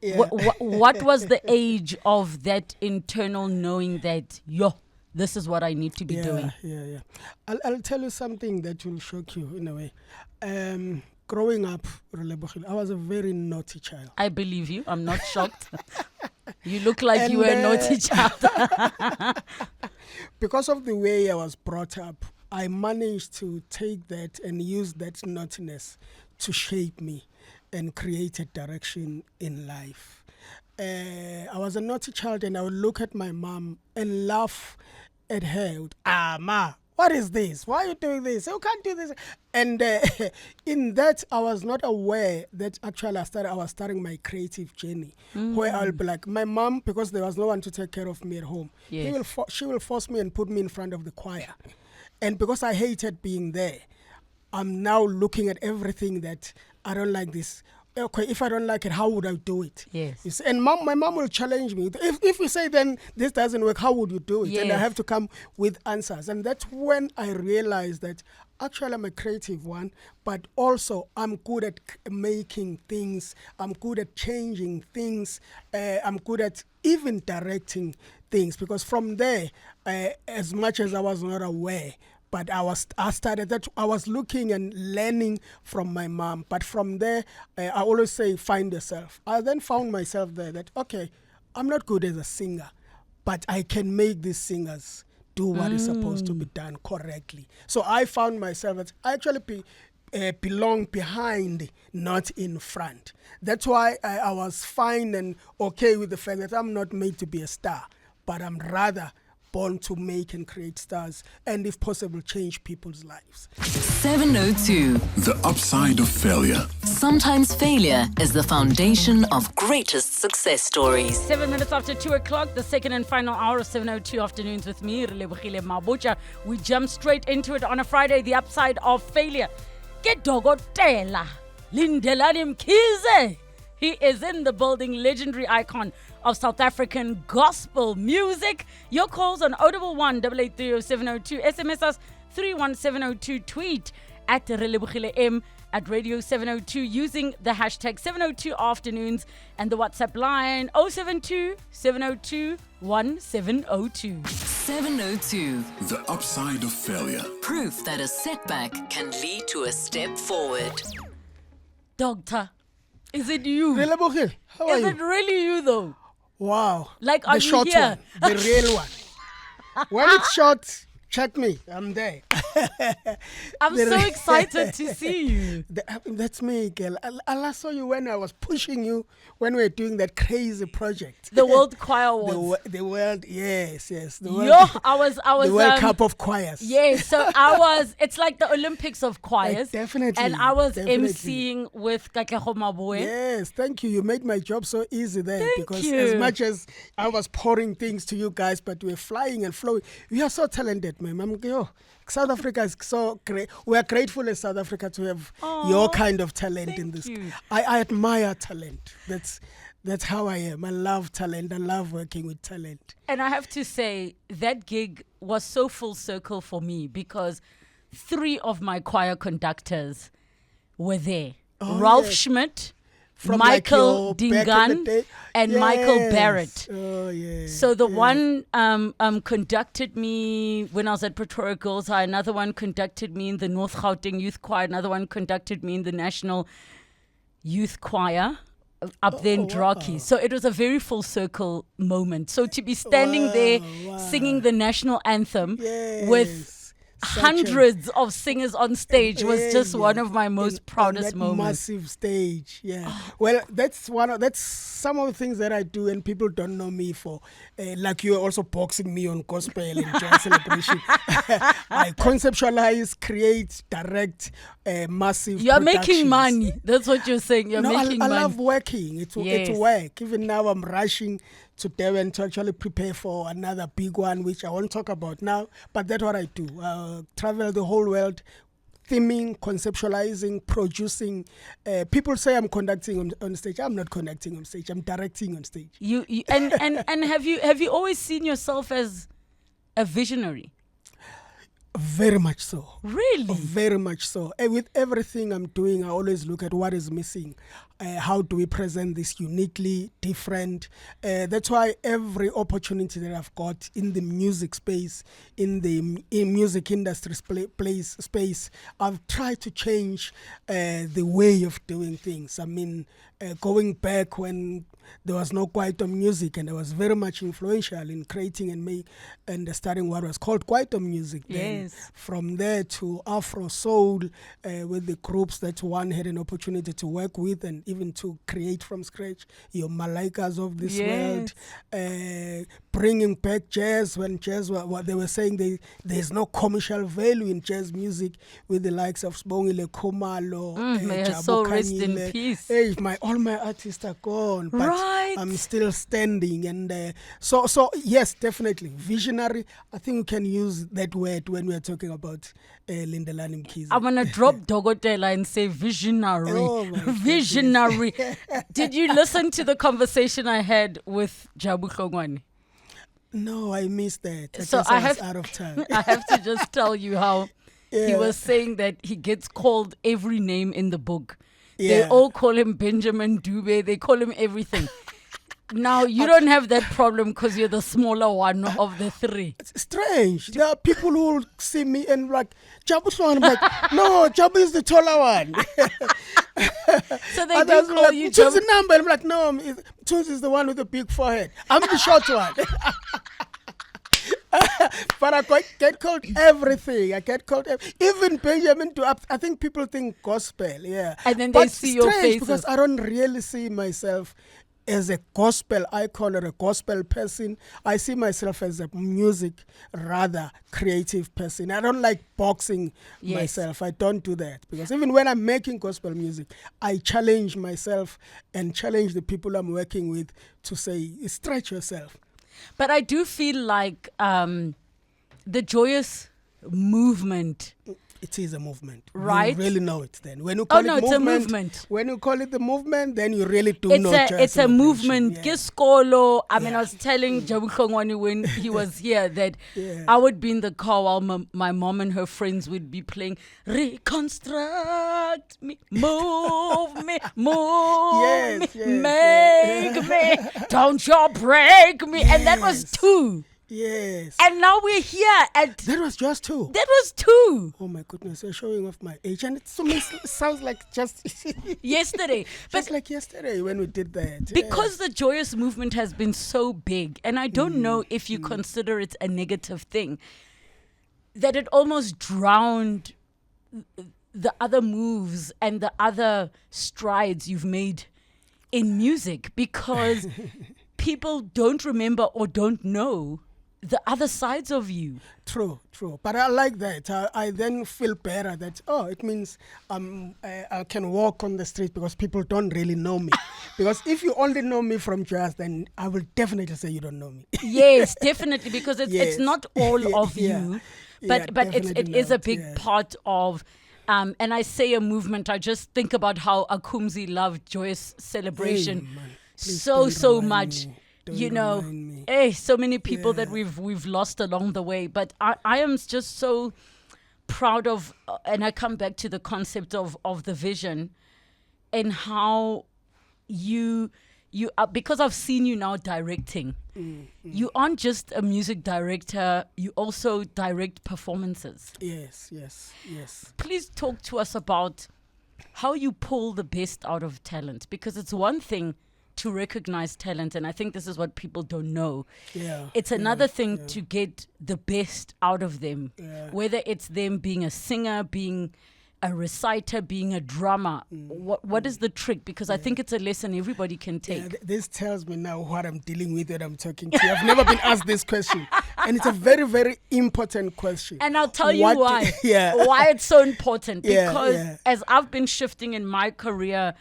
Yeah. What was the age of that internal knowing that, this is what I need to be doing? Yeah. I'll tell you something that will shock you in a way. Growing up, Relebogile, I was a very naughty child. I believe you. I'm not shocked. You look like you were a naughty child. Because of the way I was brought up, I managed to take that and use that naughtiness to shape me and create a direction in life. I was a naughty child, and I would look at my mom and laugh at her. Ma, what is this? Why are you doing this? You can't do this. And in that, I was not aware that actually I was starting my creative journey, where I'll be like, my mom, because there was no one to take care of me at home, she will force me and put me in front of the choir. And because I hated being there, I'm now looking at everything that I don't like this. Okay, if I don't like it, how would I do it? Yes. You see, and my mom will challenge me. If you say then this doesn't work, how would you do it? Yes. And I have to come with answers. And that's when I realized that actually I'm a creative one, but also I'm good at making things. I'm good at changing things. I'm good at even directing things. Because from there, as much as I was not aware, but I was looking and learning from my mom. But from there, I always say, find yourself. I then found myself there that, okay, I'm not good as a singer, but I can make these singers do what is supposed to be done correctly. So I found myself that I actually belong behind, not in front. That's why I was fine and okay with the fact that I'm not made to be a star, but I'm rather born to make and create stars and, if possible, change people's lives. 702. The upside of failure. Sometimes failure is the foundation of greatest success stories. 7 minutes after 2 o'clock, the second and final hour of 702 Afternoons with me, Relebogile Mabotja. We jump straight into it on a Friday, the upside of failure. Get Dogotela, Lindelani Mkhize. He is in the building, legendary icon of South African gospel music. Your calls on 011 883 702, SMS us 31702, tweet at Relebogile M at Radio 702 using the hashtag 702 Afternoons and the WhatsApp line 072 702 1702. 702. The upside of failure. Proof that a setback can lead to a step forward. Doctor, is it you? Relebogile, how are Is you? it really you though? Wow. Like, are the you short here? one, the real one. When it's short, check me. I'm there. I'm so excited to see you. That's me, girl. I last saw you when I was pushing you when we were doing that crazy project. The World Choir Awards. The world, yes. The world, I was the World Cup of Choirs. Yes, so it's like the Olympics of choirs. Definitely. And I was definitely. emceeing with Katlego Mabotja. Yes, thank you. You made my job so easy there. Thank because you. As much as I was pouring things to you guys, but we're flying and flowing. You are so talented, ma'am. South Africa is so great. We are grateful as South Africa to have your kind of talent in this. you. I admire talent. That's how I am. I love talent. I love working with talent. And I have to say, that gig was so full circle for me because 3 of my choir conductors were there. Ralph yes. Schmidt, From Michael back in the Dingan, day. and Michael Yes. Barrett. Oh, yeah. So the one conducted me when I was at Pretoria Girls High. Another one conducted me in the North Gauteng Youth Choir. Another one conducted me in the National Youth Choir up there in Draki. wow. So it was a very full circle moment. So to be standing there singing the national anthem with Yes. Such a- hundreds of singers on stage was just Yeah, one yeah. of my most On proudest that moments. Massive stage, yeah. Well, that's some of the things that I do, and people don't know me for. Like you're also boxing me on gospel and Joyous Celebration. I conceptualize, create, direct, massive. You're making productions. money. That's what you're saying. You're No, making I money. love working. It's Yes. work. Even now, I'm rushing to Durban to actually prepare for another big one, which I won't talk about now. But that's what I do. Travel the whole world, theming, conceptualizing, producing. People say I'm conducting on stage. I'm not conducting on stage. I'm directing on stage. And have you always seen yourself as a visionary? Very much so. Really? Very much so. And with everything I'm doing, I always look at what is missing. How do we present this uniquely different? That's why every opportunity that I've got in the music space, in music industry space, I've tried to change the way of doing things. I mean, going back when there was no Kwaito music, and I was very much influential in creating and starting what was called Kwaito music. Then Yes. from there to Afro Soul, with the groups that one had an opportunity to work with and even to create from scratch, your Malaikas of this world, bringing back jazz when jazz, what they were saying, there's no commercial value in jazz music, with the likes of Sbongile Khumalo, May her Jabu soul rest in Khanyile. peace. Hey, all my artists are gone, but Right. I'm still standing. And so yes, definitely visionary. I think we can use that word when we are talking about Lindelani Mkhize. I'm gonna drop Dogotela and say visionary. Oh, my goodness. Visionary. Did you listen to the conversation I had with Jabu Khongwane? No, I missed that. So guess I was have out of time. I have to just tell you how he Yeah. was saying that he gets called every name in the book. They Yeah. all call him Benjamin Dube. They call him everything. Now, you don't have that problem because you're the smaller one of the three. It's strange. There are people who will see me and like, Jabu Swan. I'm like, no, Jabu is the taller one. So they Others do will call like, you choose Jabu. the number. I'm like, no, Tunes is the one with the big forehead. I'm the short one. But I get called everything. I get called even Benjamin. I think people think gospel, yeah. And then they But see your strange faces. because I don't really see myself as a gospel icon or a gospel person. I see myself as a music, rather creative person. I don't like boxing Yes. myself. I don't do that because even when I'm making gospel music, I challenge myself and challenge the people I'm working with to say, stretch yourself. But I do feel like the Joyous movement. It is a movement. Right? You really know it then. When you call no, it it's a movement, movement. When you call it the movement, then you really do know It's a movement. Yeah. Giskolo. I mean, Yeah. I was telling Jabu Khongwane when he was here that Yeah. I would be in the car while my mom and her friends would be playing Reconstruct me, move me, move Yes, me, yes, make me, don't you break me. And that was Yes. 2. Yes. And now we're here at, That was just 2. that was 2 Oh my goodness, you're showing off my age. And it sounds like just yesterday. But just like yesterday when we did that. because the Joyous movement has been so big, and I don't know if you consider it a negative thing, that it almost drowned the other moves and the other strides you've made in music, because people don't remember or don't know the other sides of you. True. But I like that. I then feel better that, it means I can walk on the street because people don't really know me. Because if you only know me from jazz, then I will definitely say you don't know me. Yes, definitely, because it's Yes. not all of Yeah. you, Yeah, but it definitely is a not, big yeah. part of. And I say a movement. I just think about how Akumzi loved Joyous Celebration Hey, man, please so don't remind much. me. Don't remind me. So many people that Yeah. we've lost along the way. But I am just so proud of, and I come back to the concept of the vision and how you are, because I've seen you now directing. You aren't just a music director, you also direct performances. Yes. Please talk to us about how you pull the best out of talent, because it's one thing to recognize talent, and I think this is what people don't know. Yeah. It's another thing to get the best out of them, Yeah. whether it's them being a singer, being a reciter, being a drummer. What is the trick? Because I think it's a lesson everybody can take. Yeah, this tells me now what I'm dealing with when I'm talking to you. I've never been asked this question. And it's a very, very important question. And I'll tell you What- why. Yeah. Why it's so important. Yeah, Because yeah. as I've been shifting in my career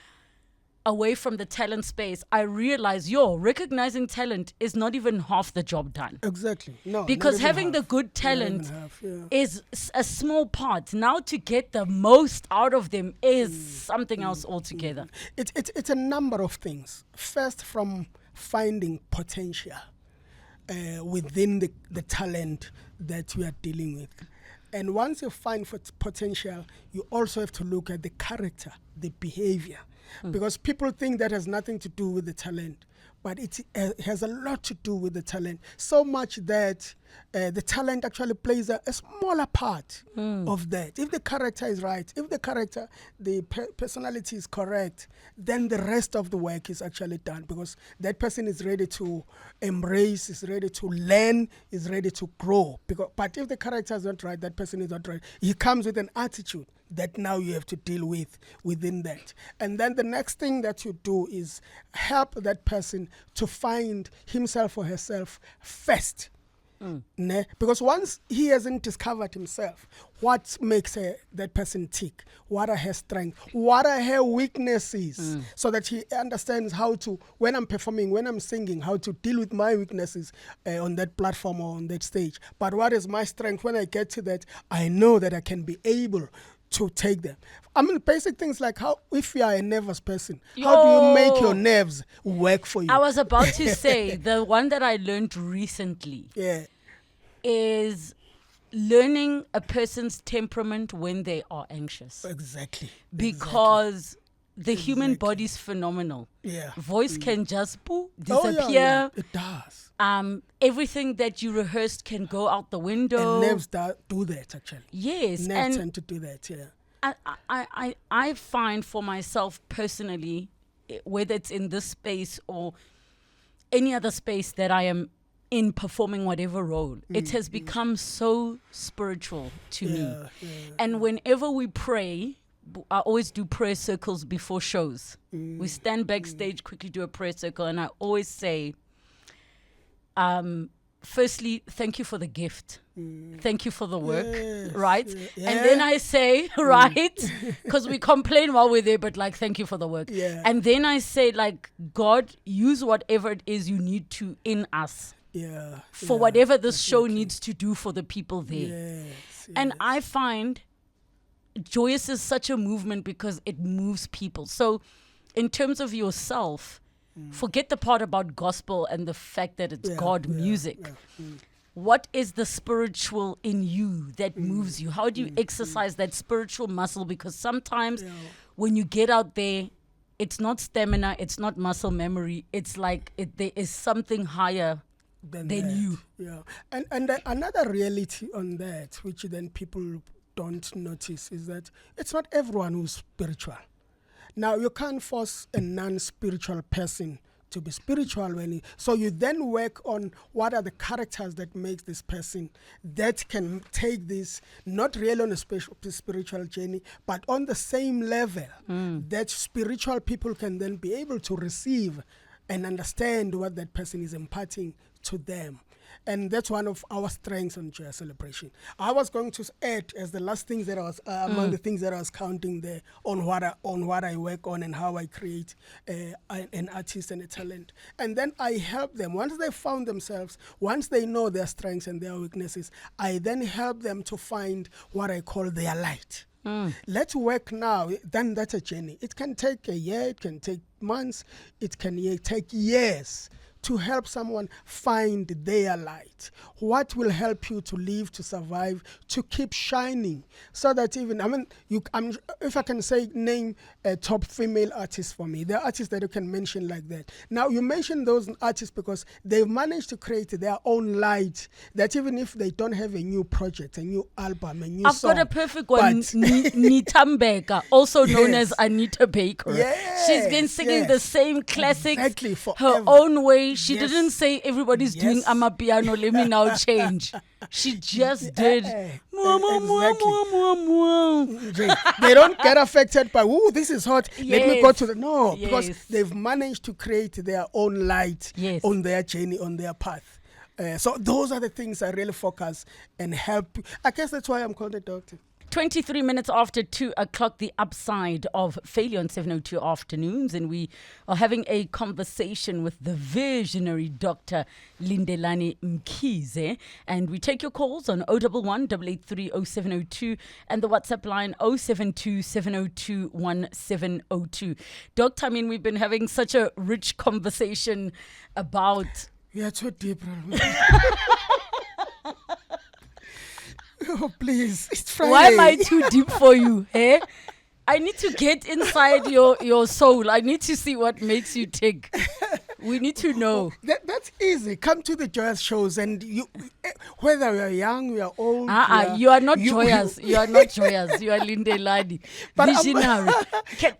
away from the talent space, I realize, recognizing talent is not even half the job done. Exactly. No. Because not even having the half. good Not even talent half, yeah. is a small part. Now to get the most out of them is something else altogether. It's a number of things. First, from finding potential within the talent that we are dealing with. And once you find potential, you also have to look at the character, the behavior. Because people think that has nothing to do with the talent, but it has a lot to do with the talent. So much that the talent actually plays a smaller part of that. If the character is right, if the personality is correct, then the rest of the work is actually done, because that person is ready to embrace, is ready to learn, is ready to grow. But if the character is not right, that person is not right. He comes with an attitude that now you have to deal with within that. And then the next thing that you do is help that person to find himself or herself first. Because once he hasn't discovered himself, what makes that person tick, what are her strengths, what are her weaknesses, so that he understands how to, when I'm performing, when I'm singing, how to deal with my weaknesses on that platform or on that stage. But what is my strength? When I get to that, I know that I can be able to take them. I mean, basic things like how, if you are a nervous person, how do you make your nerves work for you? I was about to say, the one that I learned recently is learning a person's temperament when they are anxious. Exactly. Because the human body's phenomenal. Yeah. Voice can just disappear. Oh, yeah. It does. Everything that you rehearsed can go out the window. And nerves do that, actually. Yes. Nerves tend to do that, yeah. I find for myself personally, whether it's in this space or any other space that I am in performing whatever role, it has become so spiritual to me. Yeah. And whenever we pray, I always do prayer circles before shows. We stand backstage, quickly do a prayer circle, and I always say, firstly, thank you for the gift. Thank you for the work, right? Yeah. And then I say, right? Because we complain while we're there, but like, thank you for the work. Yeah. And then I say, like, God, use whatever it is you need to in us. For whatever this show needs to do for the people there. And I find Joyous is such a movement because it moves people. So in terms of yourself, forget the part about gospel and the fact that it's God music. What is the spiritual in you that moves you? How do you exercise that spiritual muscle? Because sometimes when you get out there, it's not stamina, it's not muscle memory. It's like there is something higher than you. Yeah. And another reality on that, which then people don't notice, is that it's not everyone who's spiritual. Now, you can't force a non-spiritual person to be spiritual. So you then work on what are the characters that makes this person that can take this, not really on a spiritual journey, but on the same level that spiritual people can then be able to receive and understand what that person is imparting to them. And that's one of our strengths on Joyous Celebration. I was going to add as the last things that I was among the things that I was counting there on what I work on and how I create an artist and a talent. And then I help them once they found themselves, once they know their strengths and their weaknesses. I then help them to find what I call their light. Let's work now. Then that's a journey. It can take a year. It can take months. It can take years to help someone find their light. What will help you to live, to survive, to keep shining, so that even, if I can say, name a top female artist for me, there are artists that you can mention like that. Now, you mention those artists because they've managed to create their own light, that even if they don't have a new project, a new album, a new song. I've got a perfect one, Nita Mbeka, also known as Anita Baker. She's been singing the same classics her own way. She didn't say everybody's doing amapiano, let me now change. She just did. They don't get affected by, this is hot, let me go to the... No, because they've managed to create their own light on their journey, on their path. So those are the things I really focus and help. I guess that's why I'm called a doctor. 23 minutes after 2 o'clock, the upside of failure on 702 afternoons. And we are having a conversation with the visionary Dr. Lindelani Mkhize. And we take your calls on 011 883 0702 and the WhatsApp line 072 702 1702. Doctor, we've been having such a rich conversation about... We are too deep. Oh, please. It's Friday. Why am I too deep for you? Eh? I need to get inside your soul. I need to see what makes you tick. We need to know. That's easy. Come to the Joyous shows, and you, whether we are young, we are old. You are not joyous. You are not joyous. You are Lindelani. Visionary.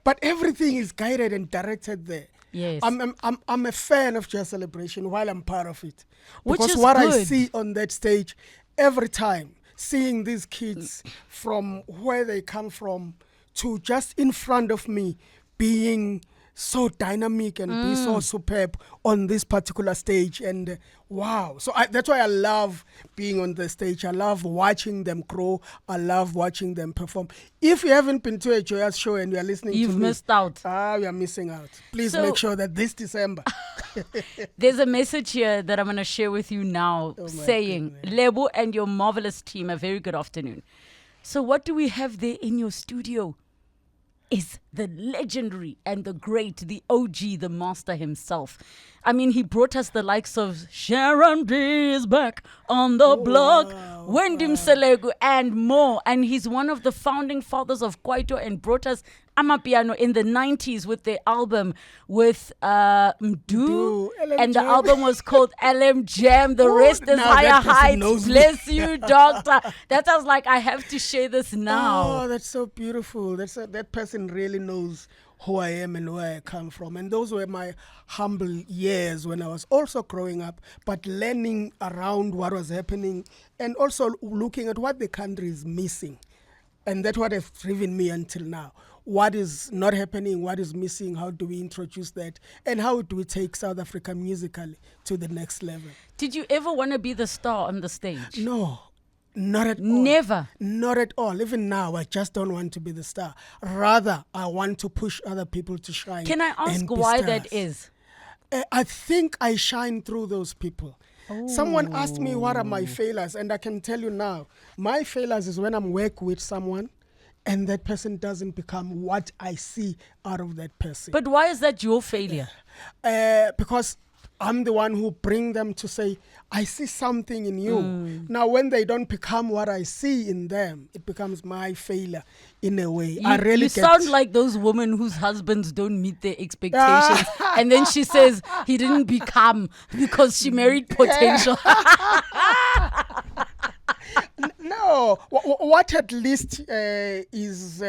But everything is guided and directed there. Yes. I'm a fan of Joyous Celebration while I'm part of it. Which because is what I good. see on that stage every time, seeing these kids from where they come from to just in front of me being so dynamic and be so superb on this particular stage. And wow. So that's why I love being on the stage. I love watching them grow. I love watching them perform. If you haven't been to a Joyous show and you are listening to me, You've missed out. you are missing out. Please So- make sure that this December. There's a message here that I'm going to share with you now saying, Lebo and your marvelous team, a very good afternoon. So what do we have there in your studio? Is the legendary and the great, the OG, the master himself. I mean, he brought us the likes of Sharon D is back on the block, Wendy Mselegu, and more. And he's one of the founding fathers of Kwaito and brought us Amapiano in the 90s with their album with Mdu. LM And the Jam. album was called LM Jam. The rest is now higher that person heights. knows me. Bless you, doctor. That was like, I have to share this now. Oh, that's so beautiful. That person really knows who I am and where I come from. And those were my humble years when I was also growing up, but learning around what was happening and also looking at what the country is missing. And that's what has driven me until now. What is not happening? What is missing? How do we introduce that? And how do we take South Africa musically to the next level? Did you ever want to be the star on the stage? No, not at all. Never. Not at all. Even now, I just don't want to be the star. Rather, I want to push other people to shine. Can I ask and be why stars. that is? I think I shine through those people. Someone asked me what are my failures, and I can tell you now, my failures is when I'm work with someone and that person doesn't become what I see out of that person. But why is that your failure? Because I'm the one who bring them to say, I see something in you. Now, when they don't become what I see in them, it becomes my failure in a way. I really you get sound like those women whose husbands don't meet their expectations. And then she says he didn't become because she married potential. No, what at least is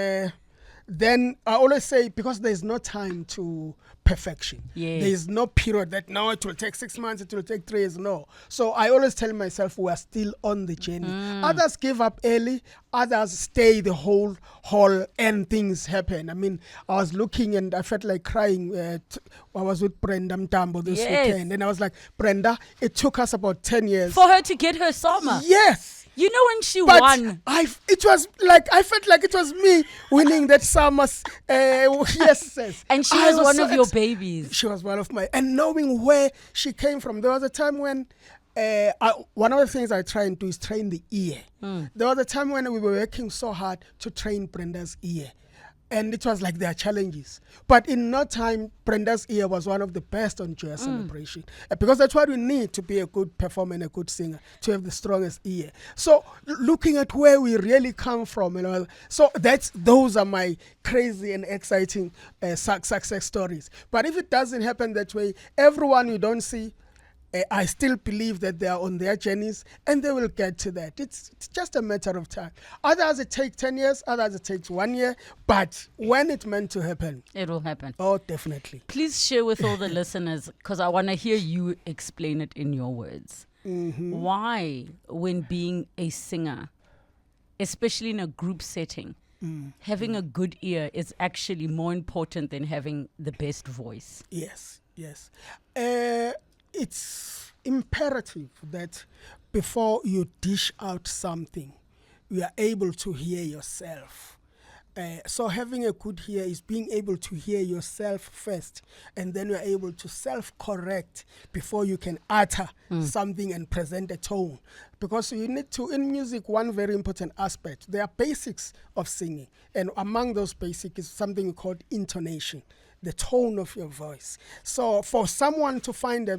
then I always say, because there's no time to perfection. Yes. There's no period that now it will take 6 months, it will take 3 years. No. So I always tell myself we are still on the journey. Others give up early, others stay the whole haul and things happen. I mean, I was looking and I felt like crying. I was with Brenda Mtambo this Yes. weekend and I was like, Brenda, it took us about 10 years. For her to get her summer. Yes. You know when she But won. I felt like it was me winning that summer's yes. And she I was one so of your babies. She was one of my, and knowing where she came from. There was a time when one of the things I try and do is train the ear. There was a time when we were working so hard to train Brenda's ear. And it was like there are challenges. But in no time, Brenda's ear was one of the best on Joyous Celebration. Because that's what we need to be a good performer and a good singer, to have the strongest ear. So looking at where we really come from, and all, so those are my crazy and exciting success stories. But if it doesn't happen that way, everyone you don't see, I still believe that they are on their journeys and they will get to that. It's just a matter of time. Others it takes 10 years, others it takes 1 year. But when it's meant to happen, It will happen. oh, definitely. Please share with all the listeners, because I want to hear you explain it in your words. Why, when being a singer, especially in a group setting, having a good ear is actually more important than having the best voice? Yes. It's imperative that before you dish out something, you are able to hear yourself. So having a good ear is being able to hear yourself first, and then you are able to self-correct before you can utter something and present a tone. Because you need to, in music, one very important aspect, there are basics of singing, and among those basics is something called intonation, the tone of your voice. So for someone to find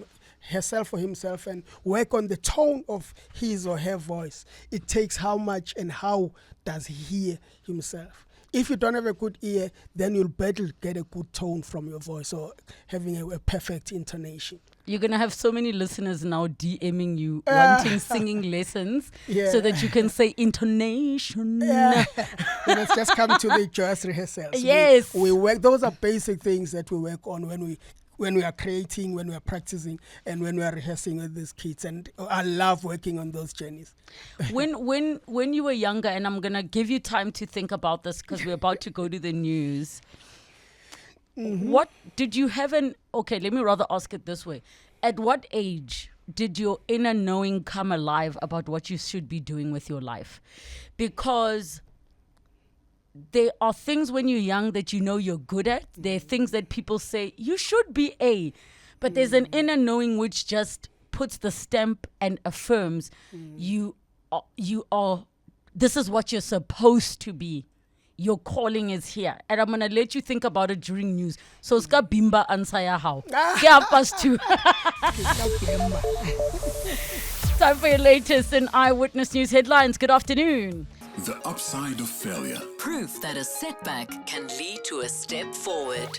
herself or himself and work on the tone of his or her voice. It takes how much and how does he hear himself. If you don't have a good ear, then you'll better get a good tone from your voice or having a perfect intonation. You're going to have so many listeners now DMing you, wanting singing lessons so that you can say intonation. Let's just come to the Joyous rehearsals. Yes. We work, those are basic things that we work on when we are creating, when we are practicing, and when we are rehearsing with these kids. And I love working on those journeys. When you were younger, and I'm going to give you time to think about this because we're about to go to the news. What did you have okay, let me rather ask it this way. At what age did your inner knowing come alive about what you should be doing with your life? Because there are things when you're young that you know you're good at. There are things that people say, you should be A. But there's an inner knowing which just puts the stamp and affirms you are, this is what you're supposed to be. Your calling is here. And I'm going to let you think about it during news. So, ska bimba ansaya how. Get us to. Time for your latest in Eyewitness News headlines. Good afternoon. The upside of failure. Proof that a setback can lead to a step forward.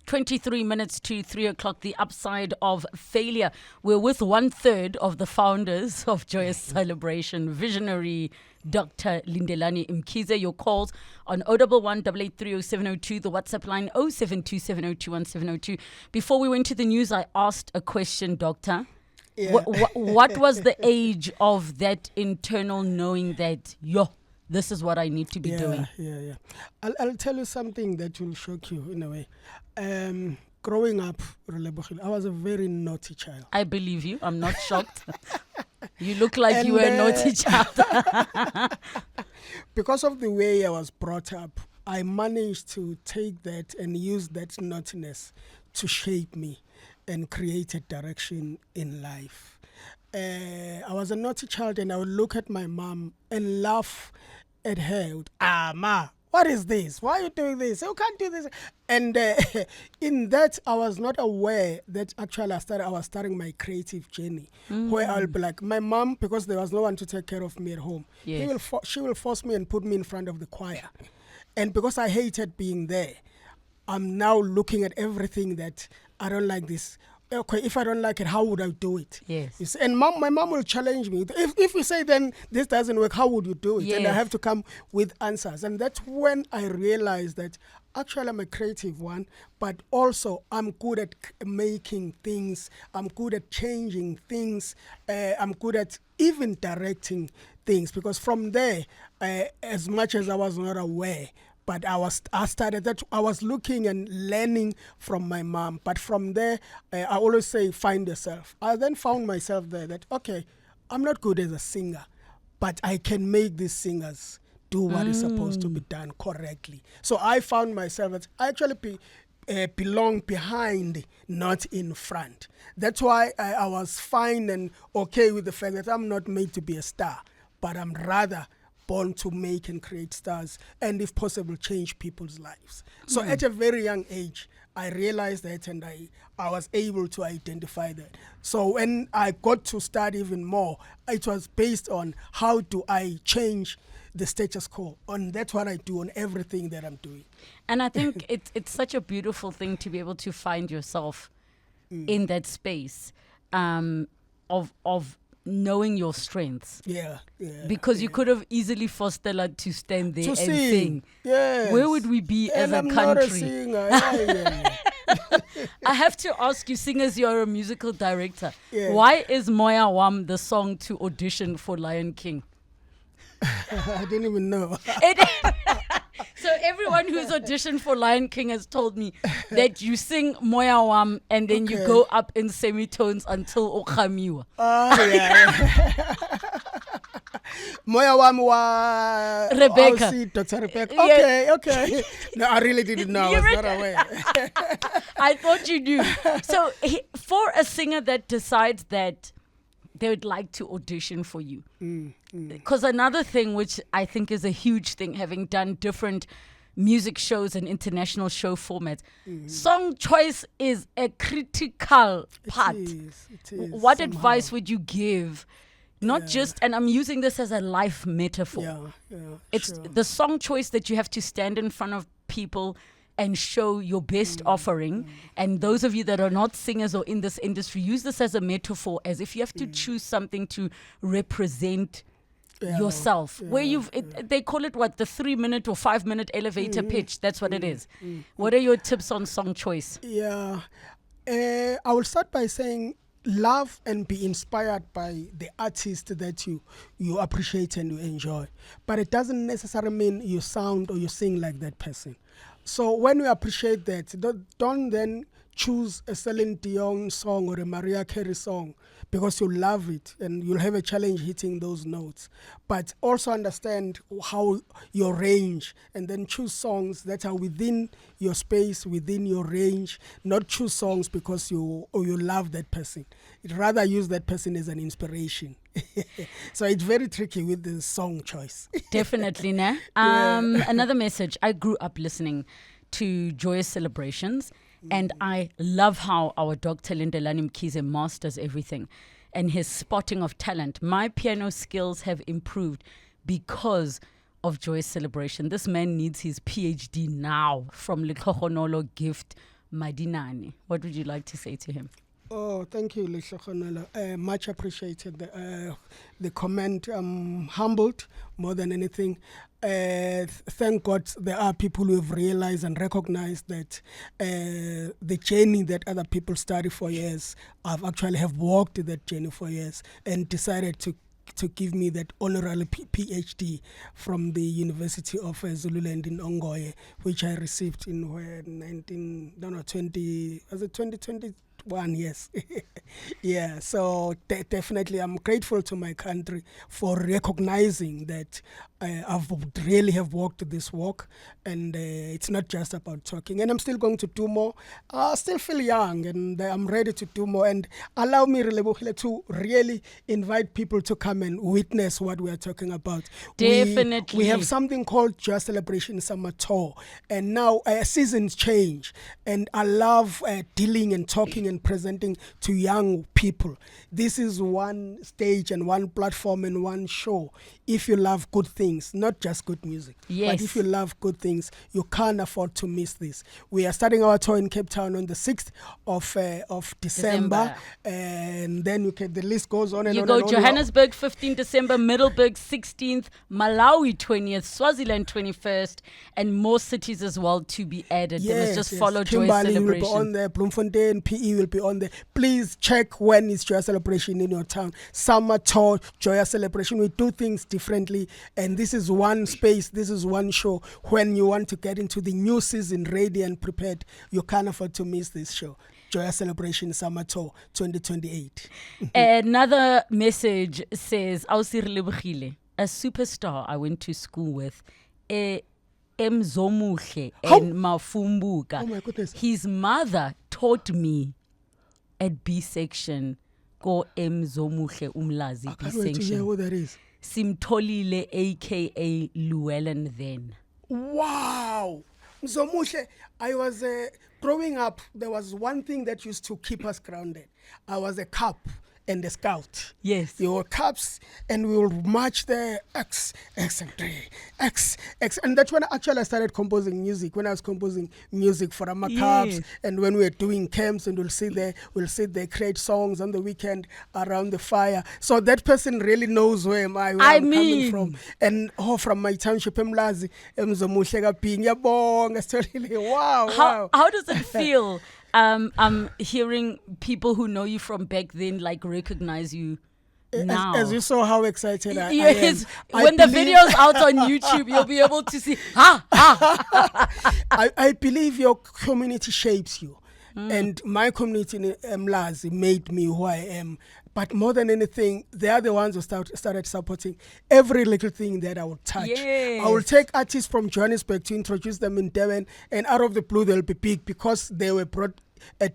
23 minutes to 3 o'clock, the upside of failure. We're with 1/3 of the founders of Joyous Celebration, visionary Dr. Lindelani Mkhize. Your calls on 011 883 0702, the WhatsApp line 0727021702. Before we went to the news, I asked a question, Doctor. Yeah. What was the age of that internal knowing that, this is what I need to be doing? Yeah. I'll tell you something that will shock you in a way. Growing up, Relebogile, I was a very naughty child. I believe you. I'm not shocked. You look like you were a naughty child. Because of the way I was brought up, I managed to take that and use that naughtiness to shape me and create a direction in life. I was a naughty child and I would look at my mom and laugh at her. Ma, what is this? Why are you doing this? You can't do this. And in that, I was not aware that actually I was starting my creative journey, where I'll be like, my mom, because there was no one to take care of me at home, she will force me and put me in front of the choir. And because I hated being there, I'm now looking at everything that I don't like this. Okay, if I don't like it, how would I do it? Yes. And my mom will challenge me. If you say then this doesn't work, how would you do it? Yes. And I have to come with answers. And that's when I realized that actually I'm a creative one, but also I'm good at making things. I'm good at changing things. I'm good at even directing things. Because from there, as much as I was not aware, but I was looking and learning from my mom. But from there, I always say, find yourself. I then found myself there that, okay, I'm not good as a singer, but I can make these singers do what is supposed to be done correctly. So I found myself that I actually belong behind, not in front. That's why I was fine and okay with the fact that I'm not made to be a star, but I'm rather born to make and create stars and, if possible, change people's lives. So at a very young age, I realized that and I was able to identify that. So when I got to study even more, it was based on how do I change the status quo. And that's what I do on everything that I'm doing. And I think it's such a beautiful thing to be able to find yourself in that space of knowing your strengths. Because you could have easily forced Stella to stand there and sing. Yes. Where would we be as a I'm country? Not a singer. I have to ask you, seeing as you're a musical director, Yeah. why is Moya Wam the song to audition for Lion King? I didn't even know. So everyone who's auditioned for Lion King has told me that you sing Moya Wam and then you go up in semitones until Okamiwa. Yeah. Moya Wam wa Rebecca. Dr. Rebecca. Yeah. Okay. No, I really didn't know. I was not aware. I thought you knew. So for a singer that decides that they would like to audition for you, because another thing which I think is a huge thing, having done different music shows and international show formats. Song choice is a critical part. It is What somehow. advice would you give? Not just, and I'm using this as a life metaphor. It's sure. the song choice that you have to stand in front of people and show your best offering. And those of you that are not singers or in this industry, use this as a metaphor, as if you have to choose something to represent yourself. Where they call it what, the 3-minute or 5-minute elevator pitch. That's what it is. What are your tips on song choice? Yeah. I will start by saying love and be inspired by the artist that you appreciate and you enjoy. But it doesn't necessarily mean you sound or you sing like that person. So when you appreciate that, don't then choose a Celine Dion song or a Mariah Carey song because you love it and you'll have a challenge hitting those notes. But also understand how your range, and then choose songs that are within your space, within your range. Not choose songs because you love that person. Rather use that person as an inspiration. So it's very tricky with the song choice. Definitely, ne? Another message. I grew up listening to Joyous Celebrations, and I love how our Dr. Lindelani Mkhize masters everything and his spotting of talent. My piano skills have improved because of Joyous Celebration. This man needs his PhD now from Lekhokhonolo Gift Madinani. What would you like to say to him? Oh, thank you, Lekhokhonolo. Much appreciated the comment. I'm humbled more than anything. Thank God there are people who have realized and recognized that the journey that other people study for years, I've actually have walked that journey for years and decided to give me that honorary PhD from the University of Zululand in Ongoye, which I received in 2021, yes. Yeah, so definitely I'm grateful to my country for recognizing that I've really have walked this walk, and it's not just about talking. And I'm still going to do more. I still feel young, and I'm ready to do more. And allow me, Relebogile, to really invite people to come and witness what we are talking about. Definitely. We have something called Joyous Celebration Summer Tour, and now seasons change, and I love dealing and talking and presenting to young people. This is one stage and one platform and one show. If you love good things, not just good music, yes, but if you love good things, you can't afford to miss this. We are starting our tour in Cape Town on the 6th of December. And then the list goes on and you on. go and on. Johannesburg 15th December, Middelburg 16th, Malawi 20th, Swaziland 21st, and more cities as well to be added. They must just follow Joyous Kimberley Celebration. will be on there, Bloemfontein, PE will be on there. Please check when is Joyous Celebration in your town. Summer tour, Joyous Celebration. We do things differently, and this is one space, this is one show. When you want to get into the new season ready and prepared, you can't afford to miss this show. Joyous Celebration Summer Tour 2028. Another message says, Relebogile, a superstar I went to school with, Mzomuhle and Mafumbuka. Oh my goodness. His mother taught me at B section, go Mzomuhle Umlazi I B can't wait to hear section. who that is. Simtolile aka Llewellyn then. Wow. Mzomuhle, I was growing up, there was one thing that used to keep us grounded. I was a cop and a scout. Yes. You were cops, and we would march there, X and 3, X. And that's when actually I started composing music, when I was composing music for our cops, and when we were doing camps, and we'll sit there, create songs on the weekend around the fire. So that person really knows where I'm coming from. And from my township, Mlazi, Mzomuhle kapingi, yabonga, wow. How does it feel? I'm hearing people who know you from back then like recognize you now. As you saw how excited I am. Yes, when the video's out on YouTube, you'll be able to see. I believe your community shapes you. And my community in Mlazi made me who I am. But more than anything, they are the ones who started supporting every little thing that I would touch. Yes. I will take artists from Johannesburg to introduce them in Durban, and out of the blue they'll be big because they were brought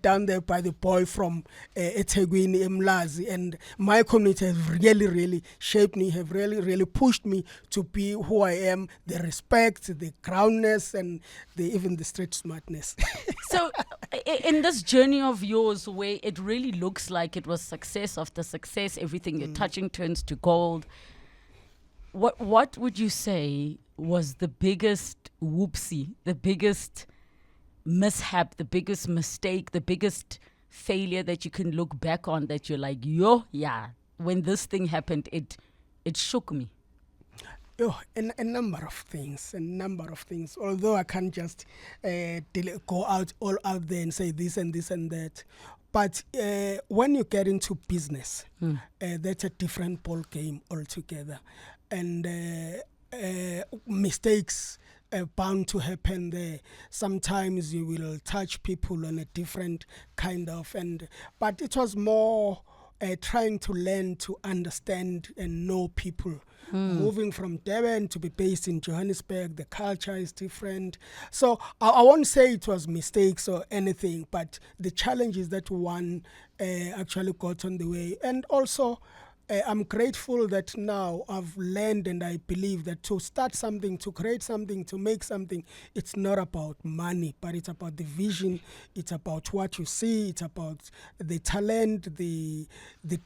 down there by the boy from eThekwini, Mlazi, and my community has really, really shaped me, have really, really pushed me to be who I am, the respect, the groundness, and even the street smartness. So, in this journey of yours, where it really looks like it was success after success, everything you're touching turns to gold, what would you say was the biggest whoopsie, the biggest mishap, the biggest mistake, the biggest failure that you can look back on that you're like, when this thing happened, it shook me? A number of things. Although I can't just go all out there and say this and this and that. But when you get into business, that's a different ball game altogether. And mistakes are bound to happen there. Sometimes you will touch people on a different kind of, but it was more trying to learn to understand and know people. Moving from Durban to be based in Johannesburg, the culture is different. So I won't say it was mistakes or anything, but the challenges that one actually got on the way. And also, I'm grateful that now I've learned, and I believe that to start something, to create something, to make something, it's not about money, but it's about the vision. It's about what you see. It's about the talent, the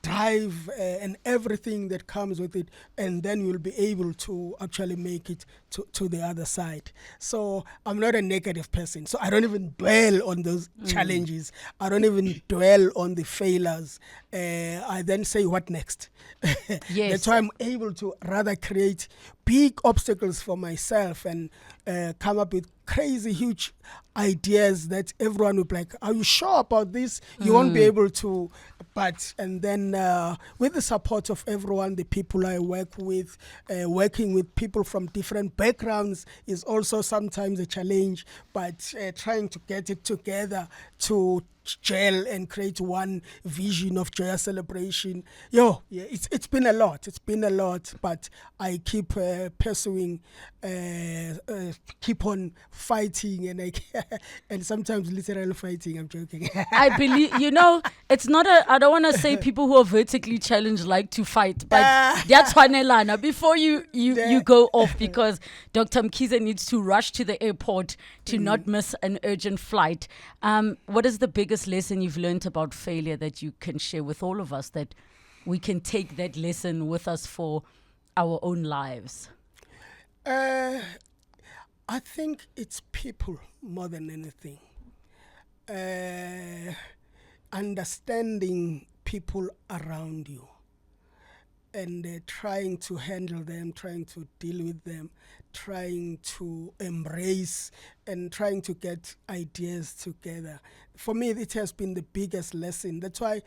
drive, and everything that comes with it. And then you'll be able to actually make it to the other side. So I'm not a negative person. So I don't even dwell on those challenges. I don't even dwell on the failures. I then say, what next? Yes. That's why I'm able to rather create big obstacles for myself and come up with crazy, huge ideas that everyone would be like, are you sure about this? You won't be able to. And then with the support of everyone, the people I work with, working with people from different backgrounds is also sometimes a challenge, but trying to get it together to gel and create one vision of Joyous Celebration. It's been a lot. But I keep pursuing, keep on fighting, and sometimes literally fighting. I'm joking. I believe, it's not I don't want to say people who are vertically challenged like to fight, but that's Lana. Before you go off, because Dr. Mkhize needs to rush to the airport to not miss an urgent flight. What is the biggest lesson you've learned about failure that you can share with all of us, that we can take that lesson with us for our own lives? I think it's people more than anything. Understanding people around you and trying to handle them, trying to deal with them, trying to embrace and trying to get ideas together. For me, it has been the biggest lesson. That's why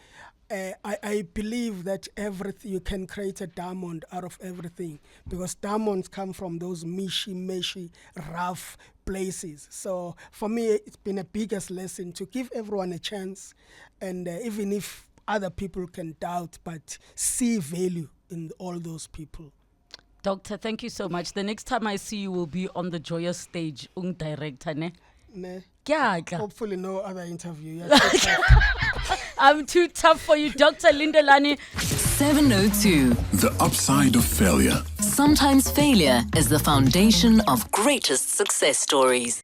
I believe that everything, you can create a diamond out of everything, because diamonds come from those meshy, rough places. So for me, it's been a biggest lesson to give everyone a chance, and even if other people can doubt, but see value in all those people. Doctor, thank you so much. The next time I see you will be on the Joyous stage, director, ne? Ne. Yeah. Hopefully no other interview. I'm too tough for you, Dr. Lindelani. 702. The upside of failure. Sometimes failure is the foundation of greatest success stories.